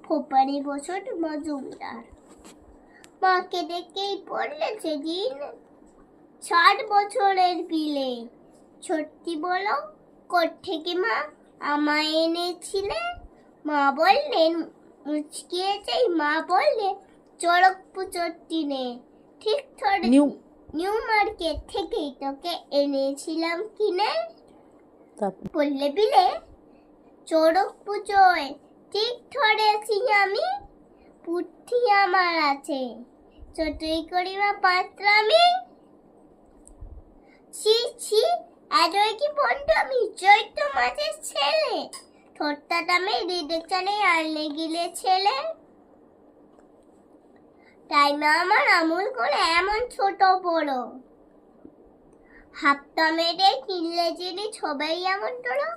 ভবানী বছর মজুমদার। মাকে দেখেই পড়লে সেদিন 60 বছরের বিলে। সত্যি বলো, কোত্থেকে মা আমায় এনেছিলে? মা বললেন, মুচকিয়েছেই মা বললে, চড়ক পুজোর দিনে। ঠিক ধরে, নিউ মার্কেট থেকেই তোকে এনেছিলাম কিনে। বললে বিলে, চড়ক পুজোয় ঠিক ধরেছি আমি, বুদ্ধি আমার আছে, যতই করি মা পাত্রামি। ছি ছি, এতই কি বন্ধু আমি, চৈত্র মাসের ছেলে, ঠোঁটটা দামে হৃদয় চালে আনলে গিলে ছেলে। তাই মা আমার আমুল করে এমন ছোট বড়, হাতটা মেরে কিনলে যিনি ছবেই এমন তোলো।